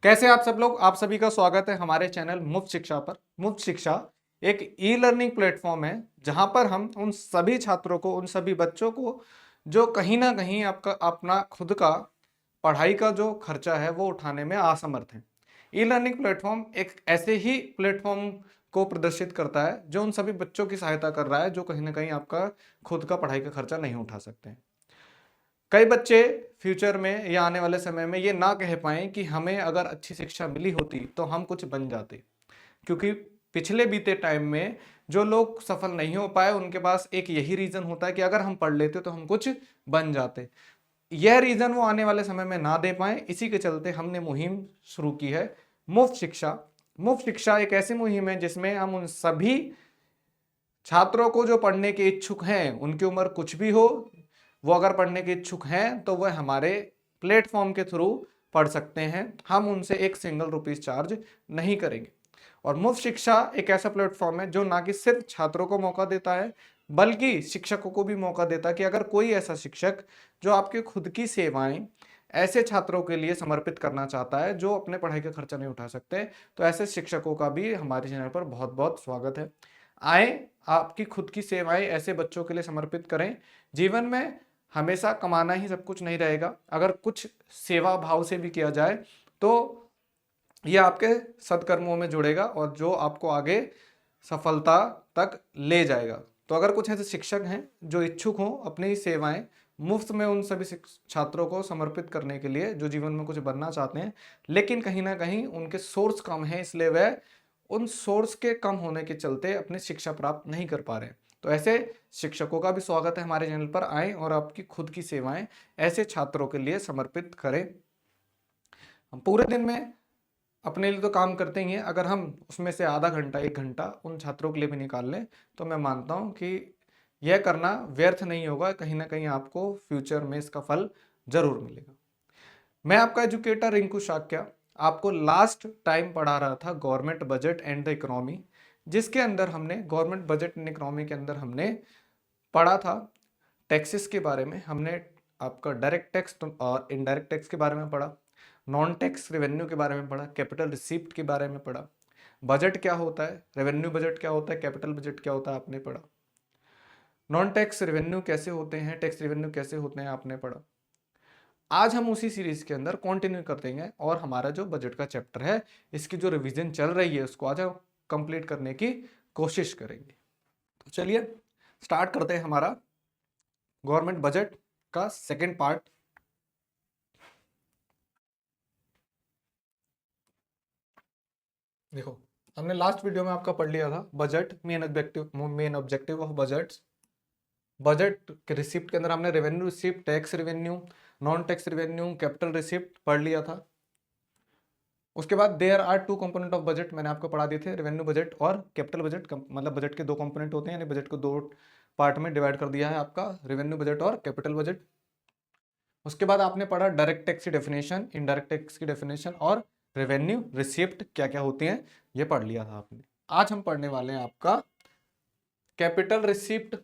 कैसे आप सब लोग, आप सभी का स्वागत है हमारे चैनल मुफ्त शिक्षा पर। मुफ्त शिक्षा एक ई लर्निंग प्लेटफॉर्म है जहां पर हम उन सभी छात्रों को, उन सभी बच्चों को जो कहीं ना कहीं आपका अपना खुद का पढ़ाई का जो खर्चा है वो उठाने में असमर्थ है। ई लर्निंग प्लेटफॉर्म एक ऐसे ही प्लेटफॉर्म को प्रदर्शित करता है जो उन सभी बच्चों की सहायता कर रहा है जो कहीं ना कहीं आपका खुद का पढ़ाई का खर्चा नहीं उठा सकते हैं। कई बच्चे फ्यूचर में या आने वाले समय में ये ना कह पाएं कि हमें अगर अच्छी शिक्षा मिली होती तो हम कुछ बन जाते, क्योंकि पिछले बीते टाइम में जो लोग सफल नहीं हो पाए उनके पास एक यही रीजन होता है कि अगर हम पढ़ लेते तो हम कुछ बन जाते। यह रीजन वो आने वाले समय में ना दे पाए, इसी के चलते हमने मुहिम शुरू की है मुफ्त शिक्षा। मुफ्त शिक्षा एक ऐसी मुहिम है जिसमें हम उन सभी छात्रों को जो पढ़ने के इच्छुक हैं, उनकी उम्र कुछ भी हो, वो अगर पढ़ने के इच्छुक हैं तो वह हमारे प्लेटफॉर्म के थ्रू पढ़ सकते हैं। हम उनसे एक सिंगल रुपीज चार्ज नहीं करेंगे। और मुफ्त शिक्षा एक ऐसा प्लेटफॉर्म है जो ना कि सिर्फ छात्रों को मौका देता है बल्कि शिक्षकों को भी मौका देता है कि अगर कोई ऐसा शिक्षक जो आपके खुद की सेवाएं ऐसे छात्रों के लिए समर्पित करना चाहता है जो अपने पढ़ाई का खर्चा नहीं उठा सकते, तो ऐसे शिक्षकों का भी हमारे चैनल पर बहुत बहुत स्वागत है। आए, आपकी खुद की सेवाएं ऐसे बच्चों के लिए समर्पित करें। जीवन में हमेशा कमाना ही सब कुछ नहीं रहेगा, अगर कुछ सेवा भाव से भी किया जाए तो यह आपके सत्कर्मों में जुड़ेगा और जो आपको आगे सफलता तक ले जाएगा। तो अगर कुछ ऐसे शिक्षक हैं जो इच्छुक हों अपनी सेवाएं मुफ्त में उन सभी छात्रों को समर्पित करने के लिए जो जीवन में कुछ बनना चाहते हैं, लेकिन कहीं ना कहीं उनके सोर्स कम है, इसलिए वह उन सोर्स के कम होने के चलते अपनी शिक्षा प्राप्त नहीं कर पा रहे, तो ऐसे शिक्षकों का भी स्वागत है हमारे चैनल पर। आएं और आपकी खुद की सेवाएं ऐसे छात्रों के लिए समर्पित करें। हम पूरे दिन में अपने लिए तो काम करते ही हैं, अगर हम उसमें से आधा घंटा एक घंटा उन छात्रों के लिए भी निकाल लें तो मैं मानता हूं कि यह करना व्यर्थ नहीं होगा, कहीं ना कहीं आपको फ्यूचर में इसका फल जरूर मिलेगा। मैं आपका एजुकेटर रिंकू शाक्या आपको लास्ट टाइम पढ़ा रहा था government budget and the economy, जिसके अंदर हमने गवर्नमेंट बजट एंड इकोनॉमी के अंदर हमने पढ़ा था टैक्सेस के बारे में, हमने आपका डायरेक्ट टैक्स और इनडायरेक्ट टैक्स के बारे में पढ़ा, नॉन टैक्स रेवेन्यू के बारे में पढ़ा, कैपिटल रिसीप्ट के बारे में पढ़ा, बजट क्या होता है, रेवेन्यू बजट क्या होता है, कैपिटल बजट क्या होता है आपने पढ़ा, नॉन टैक्स रेवेन्यू कैसे होते हैं, टैक्स रेवेन्यू कैसे होते हैं आपने पढ़ा। आज हम उसी सीरीज के अंदर कंटिन्यू कर देंगे और हमारा जो बजट का चैप्टर है इसकी जो रिवीजन चल रही है उसको आज हम कंप्लीट करने की कोशिश करेंगे। तो चलिए स्टार्ट करते हैं हमारा गवर्नमेंट बजट का सेकंड पार्ट। देखो, हमने लास्ट वीडियो में आपका पढ़ लिया था budget, main objective of budget. Budget के रिसिप्ट के अंदर हमने revenue receipt, tax revenue, non tax revenue, capital receipt पढ़ लिया था। उसके बाद there are two component of budget मैंने आपको पढ़ा दिए थे, रेवेन्यू बजट और कैपिटल बजट। मतलब बजट के दो कंपोनेंट होते हैं, यानी बजट को दो पार्ट में डिवाइड कर दिया है आपका, रेवेन्यू बजट और कैपिटल बजट। उसके बाद आपने पढ़ा डायरेक्ट टैक्स की डेफिनेशन, इनडायरेक्ट टैक्स की डेफिनेशन और रेवेन्यू रिसिप्ट क्या क्या होती हैं, ये पढ़ लिया था आपने। आज हम पढ़ने वाले हैं आपका कैपिटल रिसिप्ट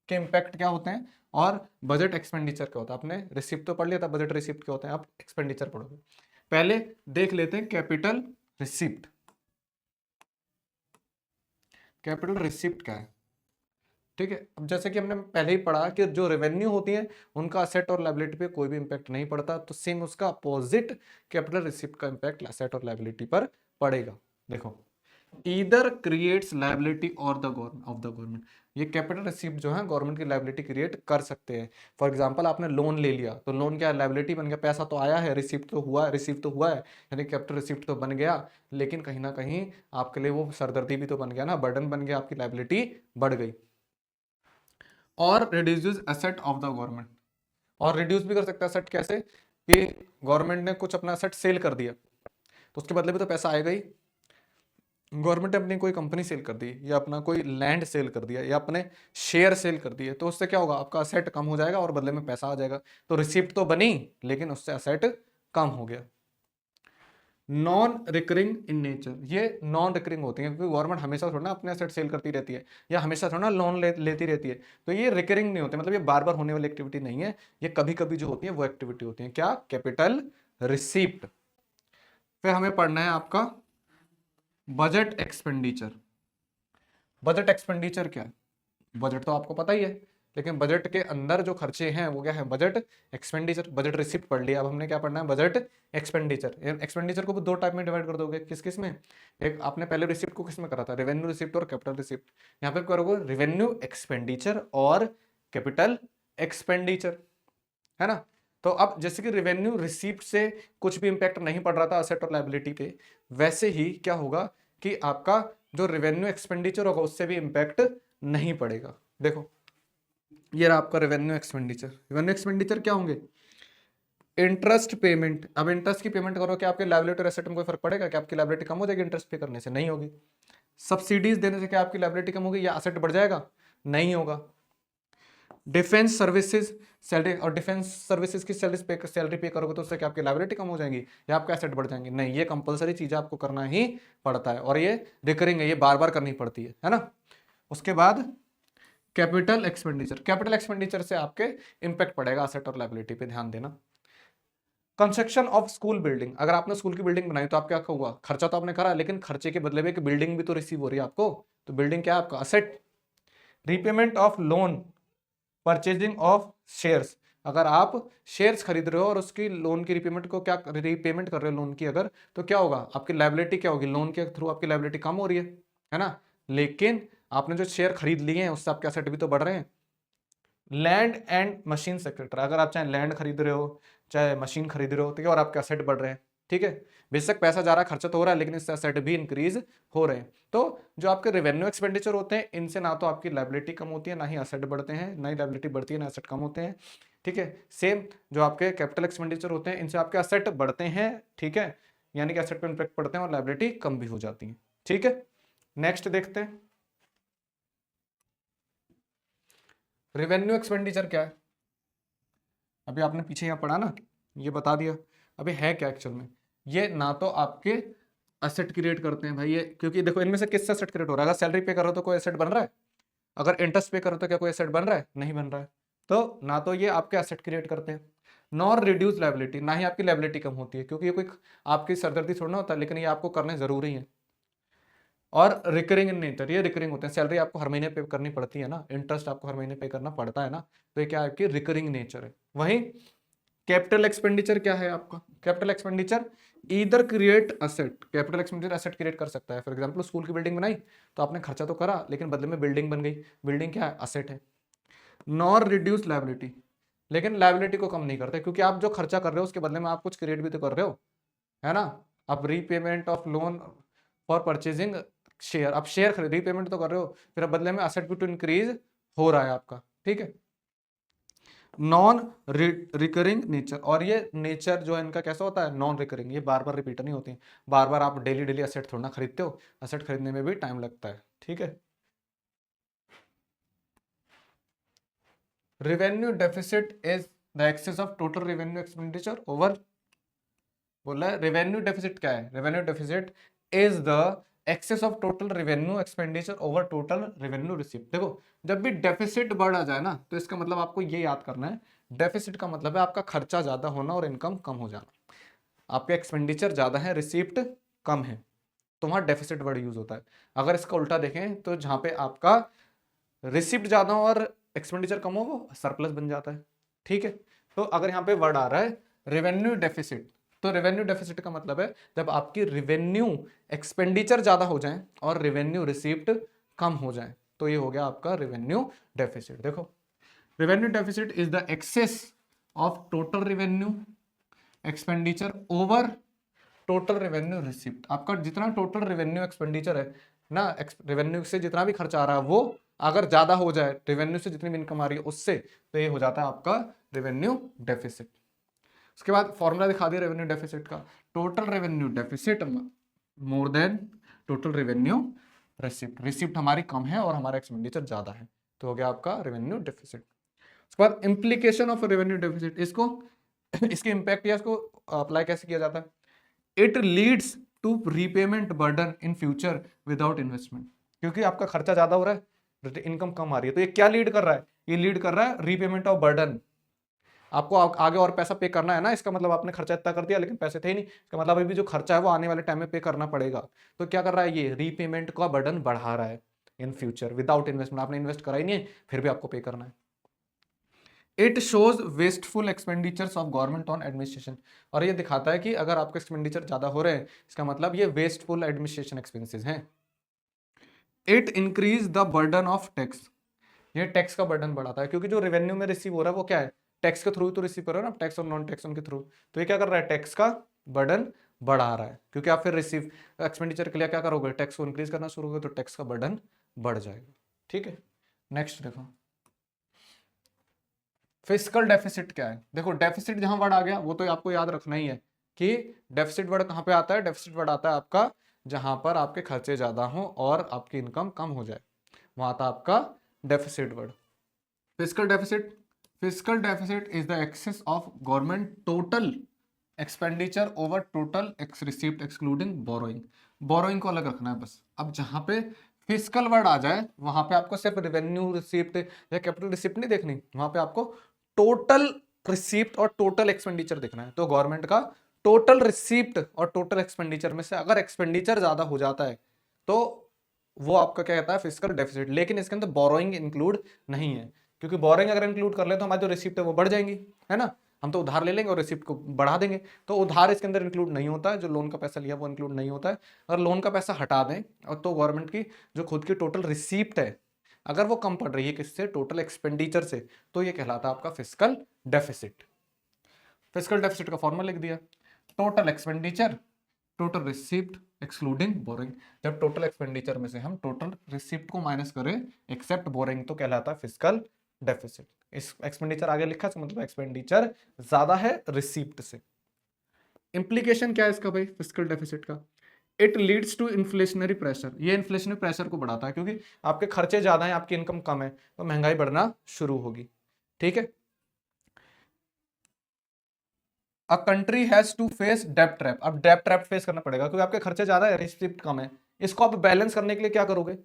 के इम्पैक्ट क्या होते हैं और बजट एक्सपेंडिचर क्या होता है। आपने रिसिप्ट तो पढ़ लिया था, बजट रिसिप्ट क्या होता है, आप एक्सपेंडिचर पढ़ोगे। पहले देख लेते हैं कैपिटल रिसिप्ट। कैपिटल रिसिप्ट क्या है, ठीक है। अब जैसे कि हमने पहले ही पढ़ा कि जो रेवेन्यू होती है उनका असेट और लायबिलिटी पे कोई भी इंपैक्ट नहीं पड़ता, तो सेम उसका अपोजिट कैपिटल रिसिप्ट का इंपैक्ट असेट और लायबिलिटी पर पड़ेगा। देखो, ईदर क्रिएट्स लायबिलिटी और the government of the government, ये कैपिटल रिसिप्ट जो है गवर्नमेंट की लायबिलिटी क्रिएट कर सकते हैं। फॉर एग्जांपल आपने लोन ले लिया तो लोन क्या लायबिलिटी बन गया, पैसा तो आया है, रिसिप्ट तो हुआ, रिसीव तो हुआ है, यानी कैपिटल रिसिप्ट तो बन गया, लेकिन कहीं ना कहीं आपके लिए वो सरदर्दी भी तो बन गया ना, बर्डन बन गया, आपकी लायबिलिटी बढ़ गई। और reduces asset of the government, और रिड्यूस भी कर सकता है एसेट, कैसे कि गवर्नमेंट ने कुछ अपना एसेट सेल कर दिया तो उसके बदले भी तो पैसा आएगा ही। गवर्नमेंट ने अपनी कोई कंपनी सेल कर दी या अपना कोई लैंड सेल कर दिया या अपने शेयर सेल कर दिए, तो उससे क्या होगा, आपका असेट कम हो जाएगा और बदले में पैसा आ जाएगा। तो रिसिप्ट तो बनी लेकिन उससे असेट कम हो गया। नॉन रिकरिंग इन नेचर, ये नॉन रिकरिंग होती है क्योंकि गवर्नमेंट हमेशा थोड़ा ना अपने एसेट सेल करती रहती है या हमेशा थोड़ा ना लोन लेती रहती है, तो ये रिकरिंग नहीं होते, मतलब ये बार बार होने वाली एक्टिविटी नहीं है, ये कभी कभी जो होती है वो एक्टिविटी होती है। क्या, कैपिटल रिसिप्ट। फिर हमें पढ़ना है आपका बजट एक्सपेंडिचर। बजट एक्सपेंडिचर क्या है? बजट तो आपको पता ही है, लेकिन बजट के अंदर जो खर्चे हैं वो क्या है? Budget expenditure. बजट रिसिप्ट पढ़ लिया, अब हमने क्या पढ़ना है? Budget expenditure. एक्सपेंडिचर को दो टाइप में डिवाइड कर दोगे, किस किस में? एक आपने पहले रिसिप्ट को किस में करा था? रेवेन्यू रिसिप्ट और कैपिटल रिसिप्ट। यहाँ पे करोगे रेवेन्यू एक्सपेंडिचर और कैपिटल एक्सपेंडिचर, है ना? तो अब जैसे कि रेवेन्यू रिसीप्ट से कुछ भी इंपैक्ट नहीं पड़ रहा था असेट और लायबिलिटी पे, वैसे ही क्या होगा कि आपका जो रेवेन्यू एक्सपेंडिचर होगा उससे भी इंपैक्ट नहीं पड़ेगा। देखो ये रहा आपका रेवेन्यू एक्सपेंडिचर। रेवेन्यू एक्सपेंडिचर क्या होंगे? Interest payment. अब इंटरेस्ट की पेमेंट करो, क्या आपके लायबिलिटी और एसेट में कोई फर्क पड़ेगा? क्या आपकी लायबिलिटी कम हो जाएगी इंटरेस्ट पे करने से? नहीं होगी। सब्सिडीज देने से क्या आपकी लायबिलिटी कम होगी या एसेट बढ़ जाएगा? नहीं होगा। डिफेंस सर्विसेज सैलरी, और डिफेंस सर्विसेज की सैलरी पे करोगे तो उससे क्या आपकी लायबिलिटी कम हो जाएंगी या आपका एसेट बढ़ जाएंगे? नहीं, ये कंपलसरी चीज आपको करना ही पड़ता है और ये रिकरिंग है, ये बार बार करनी पड़ती है ना? उसके बाद कैपिटल एक्सपेंडिचर। कैपिटल एक्सपेंडिचर से आपके इंपैक्ट पड़ेगा एसेट और लायबिलिटी पे, ध्यान देना। Construction of school building. अगर आपने स्कूल की बिल्डिंग बनाई तो आप क्या हुआ? खर्चा तो आपने करा, लेकिन खर्चे के बदले में एक बिल्डिंग भी तो रिसीव हो रही है आपको, तो बिल्डिंग क्या है? आपका asset. Repayment of loan, purchasing of shares. अगर आप शेयर्स खरीद रहे हो और उसकी लोन की रीपेमेंट को क्या रीपेमेंट कर रहे हो लोन की, अगर तो क्या होगा? आपकी लायबिलिटी क्या होगी? लोन के थ्रू आपकी लायबिलिटी कम हो रही है ना? लेकिन आपने जो शेयर खरीद लिए हैं उससे आपके एसेट भी तो बढ़ रहे हैं। Land and machine sector. अगर आप चाहे लैंड खरीद रहे हो चाहे मशीन खरीद रहे हो तो क्या, और आपके एसेट बढ़ रहे हैं। ठीक है, बेशक पैसा जा रहा है, खर्चा तो हो रहा है, लेकिन इससे एसेट भी इंक्रीज हो रहे हैं। तो जो आपके रेवेन्यू एक्सपेंडिचर होते हैं इनसे ना तो आपकी लायबिलिटी कम होती है, ना ही एसेट बढ़ते हैं, ना ही लायबिलिटी बढ़ती है ना एसेट कम होते हैं। ठीक है, सेम जो आपके कैपिटल एक्सपेंडिचर होते हैं इनसे आपके एसेट बढ़ते हैं। ठीक है, यानी कि एसेट पे इंपैक्ट पड़ते हैं और लायबिलिटी कम भी हो जाती है। ठीक है, नेक्स्ट देखते हैं रेवेन्यू एक्सपेंडिचर क्या है। अभी आपने पीछे यहाँ पढ़ा ना, ये बता दिया। अभी है क्या एक्चुअल में? ये ना तो आपके एसेट क्रिएट करते हैं भाई ये, क्योंकि देखो इनमें से किससे एसेट क्रिएट हो रहा है? अगर सैलरी पे करो तो कोई एसेट बन रहा है? अगर इंटरेस्ट पे करो तो क्या कोई एसेट बन रहा है? नहीं बन रहा है। तो ना तो ये आपके एसेट क्रिएट करते हैं, नॉर रिड्यूस लायबिलिटी, ना ही आपकी लायबिलिटी कम होती है, क्योंकि ये कोई आपकी सरदर्दी थोड़ा ना होता है, लेकिन ये आपको करने जरूरी है। और रिकरिंग इन नेचर, ये रिकरिंग होते हैं। सैलरी आपको हर महीने पे करनी पड़ती है ना, इंटरेस्ट आपको हर महीने पे करना पड़ता है ना, तो ये क्या है? आपकी रिकरिंग नेचर है। वहीं कैपिटल एक्सपेंडिचर क्या है आपका? Capital expenditure either create asset. Capital expenditure asset create कर सकता है। फॉर एग्जांपल स्कूल की बिल्डिंग बनाई तो आपने खर्चा तो करा, लेकिन बदले में बिल्डिंग बन गई। बिल्डिंग क्या है? असेट है। नॉर रिड्यूस लायबिलिटी, लेकिन लायबिलिटी को कम नहीं करते, क्योंकि आप जो खर्चा कर रहे हो उसके बदले में आप कुछ क्रिएट भी तो कर रहे हो, है ना? आप repayment of loan for purchasing share, आप शेयर खरीद रीपेमेंट तो कर रहे हो, फिर अब बदले में एसेट भी तो इंक्रीज हो रहा है आपका। ठीक है, नॉन रिकरिंग नेचर, और ये नेचर जो है इनका कैसा होता है? नॉन रिकरिंग, ये बार बार रिपीट नहीं होती। बार बार आप डेली डेली एसेट थोड़ा ना खरीदते हो, एसेट खरीदने में भी टाइम लगता है। ठीक है, revenue deficit is the excess of total revenue expenditure over. बोला है रेवेन्यू डेफिसिट क्या है? Revenue deficit is the excess of total revenue expenditure over total revenue received. देखो जब भी डेफिसिट बढ़ जाए ना, तो इसका मतलब आपको ये याद करना है, डेफिसिट का मतलब है आपका खर्चा ज्यादा होना और इनकम कम हो जाना। आपके एक्सपेंडिचर ज्यादा है, रिसीप्ट कम है, तो वहां डेफिसिट वर्ड यूज होता है। अगर इसका उल्टा देखें तो जहां पे आपका रिसिप्ट ज्यादा हो और एक्सपेंडिचर कम हो, वो सरप्लस बन जाता है। ठीक है, तो अगर यहाँ पे वर्ड आ रहा है रेवेन्यू डेफिसिट, तो रेवेन्यू डेफिसिट का मतलब है जब आपकी रेवेन्यू एक्सपेंडिचर ज्यादा हो जाए और रेवेन्यू रिसिप्ट कम हो जाए, तो ये हो गया आपका रेवेन्यू डेफिसिट। देखो revenue deficit is the excess of total revenue expenditure over total revenue receipt. आपका जितना टोटल रेवेन्यू एक्सपेंडिचर है ना, रेवेन्यू से जितना भी खर्चा आ रहा है वो अगर ज्यादा हो जाए रेवेन्यू से जितनी भी इनकम आ रही है उससे, तो ये हो जाता है आपका रेवेन्यू डेफिसिट। उसके बाद फॉर्मूला दिखा दिया रेवेन्यू डेफिसिट का, total revenue deficit more than total revenue receipt. Receipt हमारी कम है और हमारा एक्सपेंडिचर ज्यादा है, तो हो गया आपका रेवेन्यू डेफिसिट। उसके बाद इंप्लीकेशन ऑफ रेवेन्यू डेफिसिट, इसको इसके इंपैक्ट या इसको अप्लाई कैसे किया जाता है? It leads to repayment burden in future without investment. क्योंकि आपका खर्चा ज्यादा हो रहा है, इनकम कम आ रही है, तो ये क्या लीड कर रहा है? ये लीड कर रहा है रीपेमेंट ऑफ बर्डन। आपको आगे और पैसा पे करना है ना, इसका मतलब आपने खर्चा इतना कर दिया लेकिन पैसे थे ही नहीं, इसका मतलब अभी जो खर्चा है वो आने वाले टाइम में पे करना पड़ेगा। तो क्या कर रहा है, ये रीपेमेंट का बर्डन बढ़ा रहा है इन फ्यूचर विदाउट इन्वेस्टमेंट। आपने इन्वेस्ट करा ही नहीं है, फिर भी आपको पे करना है। It shows wasteful expenditures of government on administration, और ये दिखाता है कि अगर आपके एक्सपेंडिचर ज्यादा हो रहे हैं, इसका मतलब ये वेस्टफुल एडमिनिस्ट्रेशन एक्सपेंसेस हैं। It increase the burden of tax, ये टैक्स का बर्डन बढ़ाता है, क्योंकि जो रेवेन्यू में रिसीव हो रहा है वो क्या है, टैक्स के थ्रू तो रिसीव कर रहे हो ना, टैक्स और नॉन टैक्स उनके थ्रू। तो ये क्या कर रहा है, टैक्स का बर्डन बढ़ा रहा है, क्योंकि आप फिर रिसीव एक्सपेंडिचर के लिए क्या करोगे, टैक्स को इंक्रीज करना शुरू करोगे, तो टैक्स का बर्डन बढ़ जाएगा। ठीक है, नेक्स्ट देखो फिस्कल डेफिसिट क्या है। देखो डेफिसिट जहां वर्ड आ गया वो तो आपको याद रखना ही है कि डेफिसिट वर्ड कहां पे आता है, डेफिसिट वर्ड आता है आपका जहां पर आपके खर्चे ज्यादा हो और आपकी इनकम कम हो जाए, वहां आता आपका deficit word. Fiscal deficit, fiscal deficit is the excess of government total expenditure over total receipt excluding borrowing. Borrowing को अलग रखना है बस। अब जहां पे फिस्कल वर्ड आ जाए वहां पे आपको सिर्फ रेवेन्यू रिसिप्ट या कैपिटल रिसिप्ट नहीं देखनी, वहां पे आपको टोटल रिसिप्ट और टोटल एक्सपेंडिचर देखना है। तो गवर्नमेंट का टोटल रिसिप्ट और टोटल एक्सपेंडिचर में से अगर एक्सपेंडिचर ज्यादा हो जाता है तो वो आपका क्या कहता है, फिस्कल डेफिसिट। लेकिन इसके अंदर बोरोइंग इंक्लूड नहीं है, क्योंकि बोरोइंग अगर इंक्लूड कर ले तो हमारी जो रिसिप्ट है वो बढ़ जाएंगी, है ना, हम तो उधार ले लेंगे और रिसिप्ट को बढ़ा देंगे। तो उधार इसके अंदर इंक्लूड नहीं होता है, जो लोन का पैसा लिया वो इंक्लूड नहीं होता है। अगर लोन का पैसा हटा दें और तो गवर्नमेंट की जो खुद की टोटल रिसिप्ट है अगर वो कम पड़ रही है किससे, टोटल एक्सपेंडिचर से, तो ये कहलाता है आपका फिस्कल डेफिसिट। फिस्कल डेफिसिट का फॉर्मूला लिख दिया, total expenditure total receipt excluding boring. जब टोटल एक्सपेंडिचर में से हम टोटल रिसिप्ट को माइनस करें एक्सेप्ट बोरिंग तो कहलाता है फिस्कल डेफिसिट। इस एक्सपेंडिचर आगे लिखा है मतलब एक्सपेंडिचर ज्यादा है रिसिप्ट से। इंप्लीकेशन क्या है इसका भाई फिस्कल डेफिसिट का, it leads to inflationary pressure, ये इन्फ्लेशनरी प्रेशर को बढ़ाता है, क्योंकि आपके खर्चे ज्यादा हैं आपकी इनकम कम है तो महंगाई बढ़ना शुरू होगी। ठीक है, a country has to face डेब्ट ट्रैप, अब डेब्ट ट्रैप फेस करना पड़ेगा क्योंकि आपके खर्चे ज्यादा है रिसिप्ट कम है। इसको आप बैलेंस करने के लिए क्या करोगे,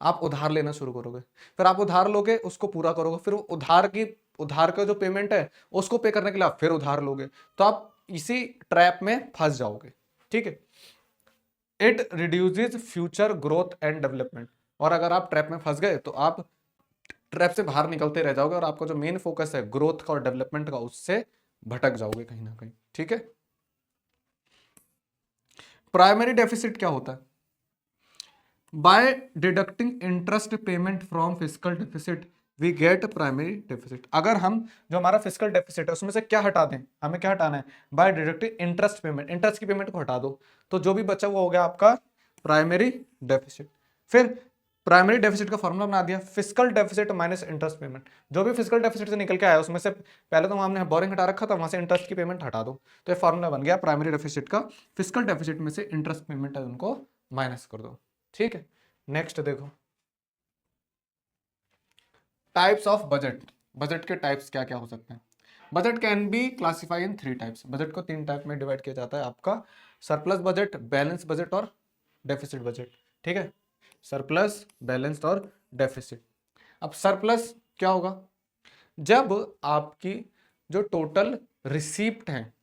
आप उधार लेना शुरू करोगे, फिर आप उधार लोगे उसको पूरा करोगे, फिर उधार का जो पेमेंट है उसको पे करने के लिए आप फिर उधार लोगे, तो आप इसी ट्रैप में फंस जाओगे। ठीक है, it reduces future growth and development, और अगर आप ट्रैप में फंस गए तो आप ट्रैप से बाहर निकलते रह जाओगे और आपका जो मेन फोकस है ग्रोथ का और डेवलपमेंट का उससे भटक जाओगे कहीं ना कहीं। ठीक है, प्राइमरी डेफिसिट क्या होता है, by deducting interest payment from fiscal deficit we get primary deficit. अगर हम जो हमारा फिस्कल डेफिसिट है उसमें से क्या हटा दें, हमें क्या हटाना है, by deducting interest payment, interest की पेमेंट को हटा दो तो जो भी बचा वो हो गया आपका प्राइमरी डेफिसिट। फिर प्राइमरी डेफिसिट का फॉर्मूला बना दिया, fiscal deficit minus interest payment, जो भी फिस्कल डेफिसिट से निकल के आया उसमें से पहले तो हमने बोरिंग हटा रखा था वहां से इंटरेस्ट की पेमेंट हटा दो, तो ये फॉर्मूला बन गया प्राइमरी डेफिसिट का, फिस्कल डेफिसिट में से इंटरेस्ट पेमेंट है उनको माइनस कर दो। ठीक है, नेक्स्ट देखो टाइप्स ऑफ बजट, बजट के टाइप्स क्या क्या हो सकते हैं। Budget can be classify in 3 types, budget को 3 टाइप में डिवाइड किया जाता है, आपका सरप्लस बजट, बैलेंस बजट और डेफिसिट बजट। ठीक है, सरप्लस, बैलेंस्ड और डेफिसिट। अब सरप्लस क्या होगा, जब आपकी जो टोटल रिसीप्ट है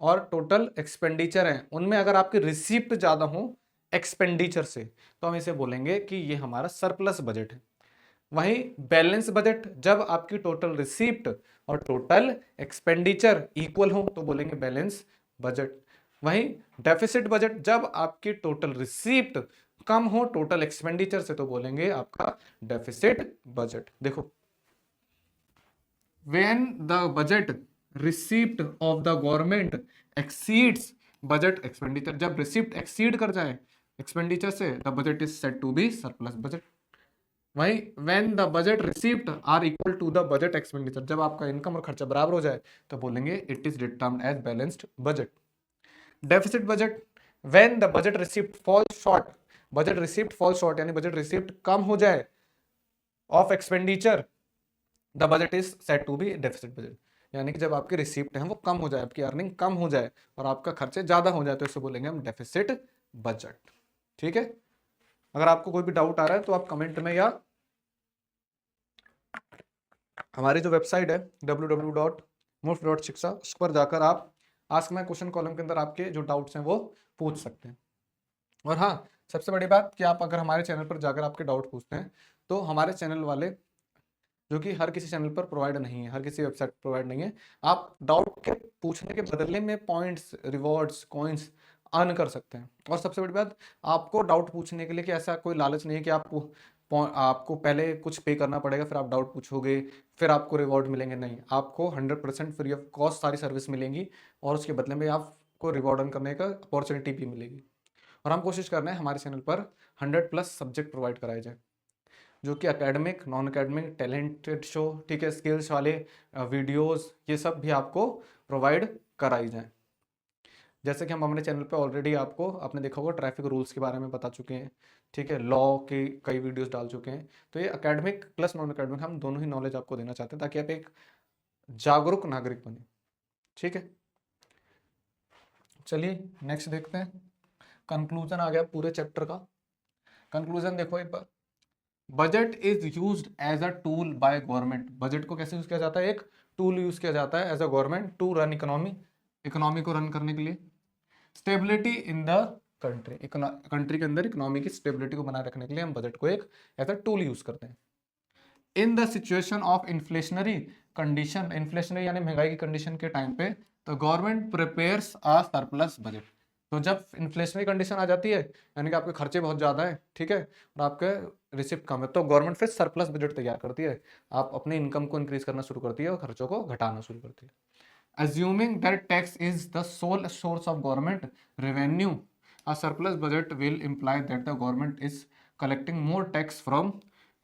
और टोटल एक्सपेंडिचर है उनमें अगर आपकी रिसीप्ट ज्यादा हो एक्सपेंडिचर से तो हम इसे बोलेंगे कि ये हमारा सरप्लस बजट है। वहीं बैलेंस बजट जब आपकी टोटल रिसीप्ट और टोटल एक्सपेंडिचर इक्वल हो तो बोलेंगे बैलेंस बजट। वहीं डेफिसिट बजट जब आपकी टोटल रिसीप्ट कम हो टोटल एक्सपेंडिचर से तो बोलेंगे आपका डेफिसिट बजट। देखो when the budget receipt of the government exceeds budget expenditure, जब रिसिप्ट एक्सीड कर जाए एक्सपेंडिचर से the budget is set to be surplus budget. वहीं when the budget receipt are equal to the budget expenditure, जब आपका income और खर्चा बराबर हो जाए तो बोलेंगे it is determined as balanced budget. Deficit budget when the budget receipt falls short, budget receipt fall short यानी बजट रिसिप्ट कम हो जाए of expenditure the budget is set to be deficit budget, यानी कि जब आपकी रिसिप्ट है वो कम हो जाए, आपकी अर्निंग कम हो जाए और आपका खर्चे ज्यादा हो जाए तो इसे बोलेंगे हम डेफिसिट बजट। ठीक है, अगर आपको कोई भी डाउट आ रहा है तो आप कमेंट में या हमारी जो वेबसाइट है www मुफ्त डॉट शिक्षा, उस पर जाकर आप आस्क माई क्वेश्चन कॉलम के अंदर आपके जो डाउट्स हैं वो पूछ सकते हैं। और हाँ, सबसे बड़ी बात कि आप अगर हमारे चैनल पर जाकर आपके डाउट पूछते हैं तो हमारे चैनल वाले, जो कि हर किसी चैनल पर प्रोवाइड नहीं है, हर किसी वेबसाइट पर प्रोवाइड नहीं है, आप डाउट के पूछने के बदले में पॉइंट्स, रिवॉर्ड्स, कॉइन्स अर्न कर सकते हैं। और सबसे बड़ी बात, आपको डाउट पूछने के लिए कि ऐसा कोई लालच नहीं है कि आपको पहले कुछ पे करना पड़ेगा, फिर आप डाउट पूछोगे, फिर आपको रिवॉर्ड मिलेंगे। नहीं, आपको 100% फ्री ऑफ कॉस्ट सारी सर्विस मिलेंगी और उसके बदले में आपको रिवॉर्ड अर्न करने का अपॉर्चुनिटी भी मिलेगी। और हम कोशिश कर रहे हैं हमारे चैनल पर 100+ सब्जेक्ट प्रोवाइड कराए जाए, जो कि academic, non academic, talented show, ठीक है, स्किल्स वाले वीडियोस, ये सब भी आपको प्रोवाइड कराई जाएं। जैसे कि हम अपने चैनल पे ऑलरेडी आपको, आपने देखा होगा, ट्रैफिक रूल्स के बारे में बता चुके हैं, ठीक है, लॉ के कई वीडियोस डाल चुके हैं। तो ये एकेडमिक प्लस नॉन एकेडमिक, हम दोनों ही नॉलेज आपको देना चाहते हैं ताकि आप एक जागरूक नागरिक बने। ठीक है, चलिए नेक्स्ट देखते हैं। कंक्लूजन आ गया पूरे चैप्टर का। कंक्लूजन देखो एक बार, budget is used as a tool by government. Budget को कैसे यूज किया जाता है? एक टूल यूज किया जाता है as a government to run economy, economy को रन करने के लिए। Stability in the country, country के अंदर इकोनॉमी की स्टेबिलिटी को बनाए रखने के लिए हम बजट को एक एज अ टूल यूज करते हैं। In the situation of inflationary condition, inflationary यानी महंगाई की कंडीशन के टाइम पे, तो government prepares a surplus budget. तो जब इन्फ्लेशनरी कंडीशन आ जाती है, यानी कि आपके खर्चे बहुत ज़्यादा है, ठीक है, और आपके रिसिप्ट कम है, तो गवर्नमेंट फिर सरप्लस बजट तैयार करती है। आप अपने इनकम को इंक्रीज करना शुरू करती है और खर्चों को घटाना शुरू करती है। Assuming that tax is the sole source of government revenue, a surplus budget will imply that the government is collecting more tax from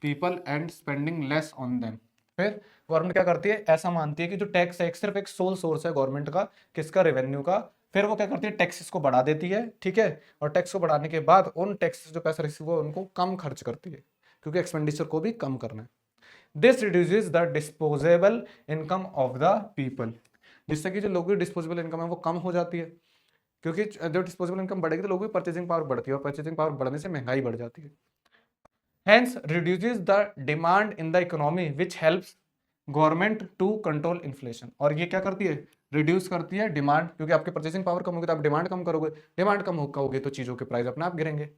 people and spending less on them. फिर गवर्नमेंट क्या करती है? ऐसा मानती है कि जो टैक्स है सिर्फ एक सोल सोर्स है गवर्नमेंट का, किसका? रेवेन्यू का। फिर वो क्या करती है? टैक्सेस को बढ़ा देती है, ठीक है, और टैक्स को बढ़ाने के बाद उन टैक्स से जो पैसा रिसीव हुआ उनको कम खर्च करती है, क्योंकि एक्सपेंडिचर को भी कम करना है। This reduces the disposable income of the people, जिससे कि जो लोगों की डिस्पोजेबल इनकम है वो कम हो जाती है, क्योंकि जब डिस्पोजेबल इनकम बढ़ेगी तो लोगों की परचेजिंग पावर बढ़ती है, और परचेजिंग पावर बढ़ने से महंगाई बढ़ जाती है। Hence reduces the demand in the economy which helps government to control inflation. और ये क्या करती है? रिड्यूस करती है डिमांड, क्योंकि आपकी परचेसिंग पावर कम होगी तो आप डिमांड कम करोगे, डिमांड कम होगी तो चीजों के प्राइस अपने आप गिरेंगे।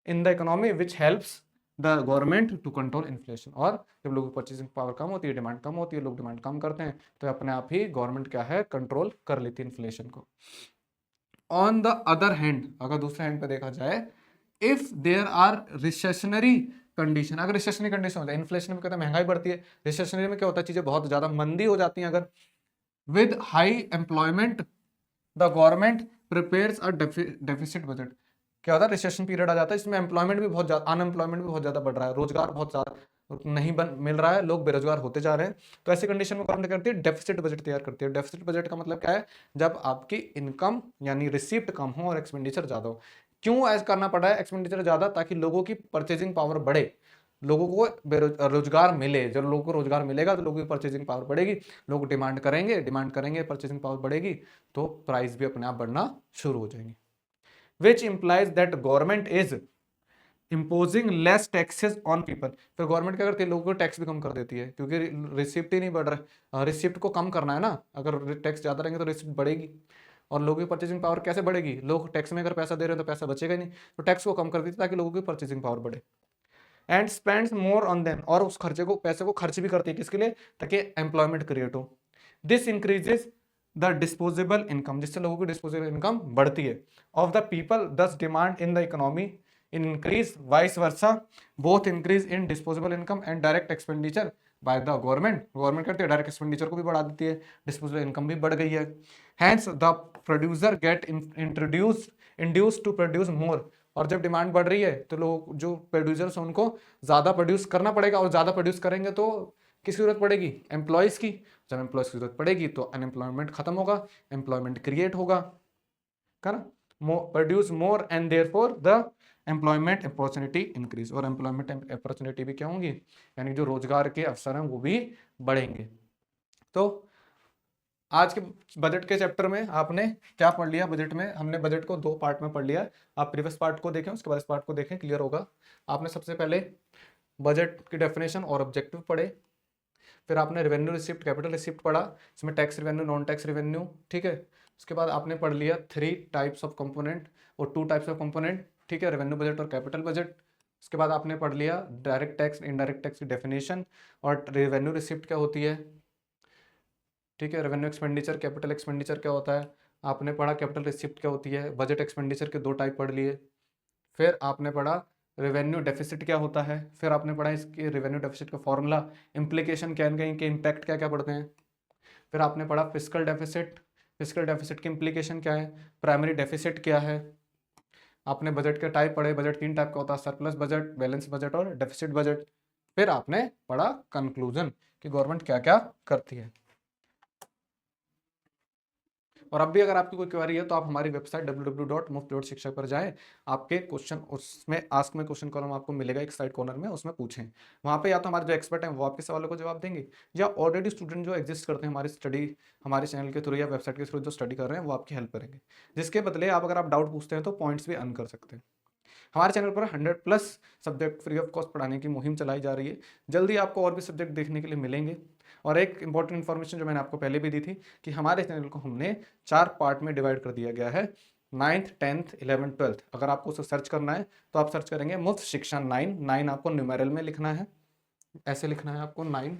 In the economy which helps the government to control inflation. और जब लोगों की परचेसिंग पावर कम होती है, डिमांड कम होती है, लोग डिमांड कम करते हैं, तो अपने आप ही गवर्नमेंट क्या है? कंट्रोल कर लेती है इन्फ्लेशन को। ऑन द अदर हैंड, अगर दूसरे हैंड पे देखा जाए, if there are recessionary condition, अगर रिसेशनरी कंडीशन हो जाए, इन्फ्लेशन में कहते हैं महंगाई बढ़ती है, रिसेशनरी में क्या होता है? चीजें बहुत ज्यादा मंदी हो जाती हैं। अगर with high employment the government prepares a deficit budget. क्या होता है? रिसेशन पीरियड आ जाता है, इसमें एम्प्लॉयमेंट भी बहुत ज्यादा, अनएम्प्लॉयमेंट भी बहुत ज्यादा बढ़ रहा है, रोजगार बहुत ज्यादा नहीं मिल रहा है, लोग बेरोजगार होते जा रहे हैं। तो ऐसी कंडीशन में गवर्नमेंट करती है डेफिसिट बजट तैयार करती है। डेफिसिट बजट का मतलब क्या है? जब आपकी इनकम यानी रिसिप्ट कम हो और एक्सपेंडिचर ज्यादा हो। क्यों ऐसा करना पड़ा है एक्सपेंडिचर ज्यादा? ताकि लोगों की परचेजिंग पावर बढ़े, लोगों को रोजगार मिले। जब लोगों को रोजगार मिलेगा तो लोगों की परचेजिंग पावर बढ़ेगी, लोग डिमांड करेंगे, डिमांड करेंगे, परचेजिंग पावर बढ़ेगी, तो प्राइस भी अपने आप बढ़ना शुरू हो जाएंगे। Which implies that government is imposing less taxes on people. फिर गवर्नमेंट क्या करती है? लोगों को टैक्स भी कम कर देती है, क्योंकि रिसिप्ट ही नहीं बढ़ रहा, रिसिप्ट को कम करना है ना। अगर टैक्स ज्यादा रहेंगे तो रिसिप्ट बढ़ेगी, और लोगों की परचेजिंग पावर कैसे बढ़ेगी? लोग टैक्स में अगर पैसा दे रहे हैं तो पैसा बचेगा नहीं, तो टैक्स को कम कर देती है ताकि लोगों की परचेजिंग पावर बढ़े। And spends more on them, और उस खर्चे को, पैसे को खर्च भी करती है, किसके लिए? ताकि एम्प्लॉयमेंट क्रिएट हो। This increases the disposable income, जिससे लोगों की डिस्पोजेबल इनकम बढ़ती है, ऑफ द पीपल, दस demand in the economy in increase, vice versa, both increase in disposable income and direct expenditure by the government. Government करती है direct expenditure को भी बढ़ा देती है, डिस्पोजेबल इनकम भी बढ़ गई है। Hence the producer get induce to produce more. और जब डिमांड बढ़ रही है तो लोग, जो प्रोड्यूसर्स हैं, उनको ज्यादा प्रोड्यूस करना पड़ेगा, और ज्यादा प्रोड्यूस करेंगे तो किसकी जरूरत पड़ेगी? एम्प्लॉयज की। जब एम्प्लॉयज की जरूरत पड़ेगी तो अनएम्प्लॉयमेंट खत्म होगा, एम्प्लॉयमेंट क्रिएट होगा, है ना। Produce more and therefore the employment opportunity increase. और एम्प्लॉयमेंट अपॉर्चुनिटी भी क्या होंगी? यानी जो रोजगार के अवसर हैं वो भी बढ़ेंगे। तो आज के बजट के चैप्टर में आपने क्या पढ़ लिया? बजट में हमने बजट को दो पार्ट में पढ़ लिया। आप प्रीवियस पार्ट को देखें, उसके बाद इस पार्ट को देखें, क्लियर होगा। आपने सबसे पहले बजट की डेफिनेशन और ऑब्जेक्टिव पढ़े, फिर आपने रेवेन्यू रिसिप्ट, कैपिटल रिसिप्ट पढ़ा, इसमें tax revenue, non tax revenue, ठीक है। उसके बाद आपने पढ़ लिया 3 टाइप्स ऑफ कंपोनेंट और 2 टाइप्स ऑफ कंपोनेंट, ठीक है, रेवेन्यू बजट और कैपिटल बजट। उसके बाद आपने पढ़ लिया डायरेक्ट टैक्स, इनडायरेक्ट टैक्स की डेफिनेशन और रेवेन्यू रिसिप्ट क्या होती है, ठीक है। रेवेन्यू एक्सपेंडिचर, कैपिटल एक्सपेंडिचर क्या होता है आपने पढ़ा, कैपिटल रिसिप्ट क्या होती है, बजट एक्सपेंडिचर के 2 टाइप पढ़ लिए। फिर आपने पढ़ा रेवेन्यू डेफिसिट क्या होता है, फिर आपने पढ़ा इसके रेवेन्यू डेफिसिट का फॉर्मूला, इम्प्लीकेशन क्या है, इनके इम्पैक्ट क्या क्या पढ़ते हैं। फिर आपने पढ़ा फिस्कल डेफिसिट, फिस्कल डेफिसिट की इम्प्लीकेशन क्या है, प्राइमरी डेफिसिट क्या है। आपने बजट के टाइप पढ़े, बजट 3 टाइप का होता है, सरप्लस बजट, बैलेंस बजट और डेफिसिट बजट। फिर आपने पढ़ा कंक्लूजन कि गवर्नमेंट क्या क्या करती है। और अब भी अगर आपकी कोई क्वेरी है तो आप हमारी वेबसाइट www.muft.शिक्षा पर जाएं, आपके क्वेश्चन उसमें आस्क में क्वेश्चन कॉलम आपको मिलेगा एक साइड कॉर्नर में, उसमें पूछें। वहाँ पे या तो हमारे जो एक्सपर्ट हैं वो आपके सवालों को जवाब देंगे, या ऑलरेडी स्टूडेंट जो एग्जिस्ट करते हैं हमारी स्टडी, हमारे चैनल के थ्रू या वेबसाइट के थ्रू जो स्टडी कर रहे हैं वो आपकी हेल्प करेंगे, जिसके बदले आप अगर आप डाउट पूछते हैं तो पॉइंट्स भी अर्न कर सकते हैं। हमारे चैनल पर 100+ सब्जेक्ट फ्री ऑफ कॉस्ट पढ़ाने की मुहिम चलाई जा रही है। जल्दी आपको और भी सब्जेक्ट देखने के लिए मिलेंगे। और एक इंपॉर्टेंट इन्फॉर्मेशन जो मैंने आपको पहले भी दी थी कि हमारे चैनल को हमने 4 पार्ट में डिवाइड कर दिया गया है, 9th 10th 11th 12th। अगर आपको उसे सर्च करना है तो आप सर्च करेंगे मुफ्त शिक्षा 9, 9 आपको न्यूमेरल में लिखना है, ऐसे लिखना है आपको 9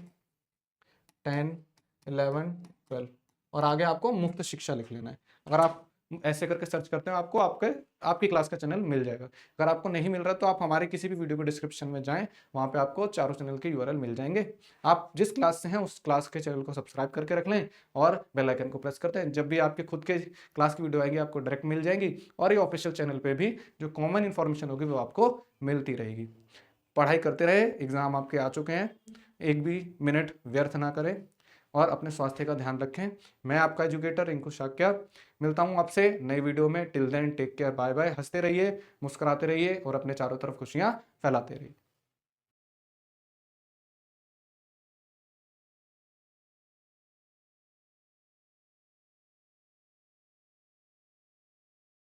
10 11 12 और आगे आपको मुफ्त शिक्षा लिख लेना है। अगर आप ऐसे करके सर्च करते हैं आपको आपकी क्लास का चैनल मिल जाएगा। अगर आपको नहीं मिल रहा तो आप हमारे किसी भी वीडियो के डिस्क्रिप्शन में जाएं, वहाँ पे आपको चारों चैनल के यूआरएल मिल जाएंगे। आप जिस क्लास से हैं उस क्लास के चैनल को सब्सक्राइब करके रख लें और बेल आइकन को प्रेस करते हैं। जब भी आपके खुद के क्लास की वीडियो आएगी आपको डायरेक्ट मिल जाएगी, और ये ऑफिशियल चैनल पर भी जो कॉमन इन्फॉर्मेशन होगी वो आपको मिलती रहेगी। पढ़ाई करते रहे, एग्जाम आपके आ चुके हैं, एक भी मिनट व्यर्थ ना करें और अपने स्वास्थ्य का ध्यान रखें। मैं आपका एजुकेटर रिंकू शाक्या मिलता हूं आपसे नई वीडियो में। Till then take care, bye bye. हंसते रहिए, मुस्कुराते रहिए और अपने चारों तरफ खुशियां फैलाते रहिए।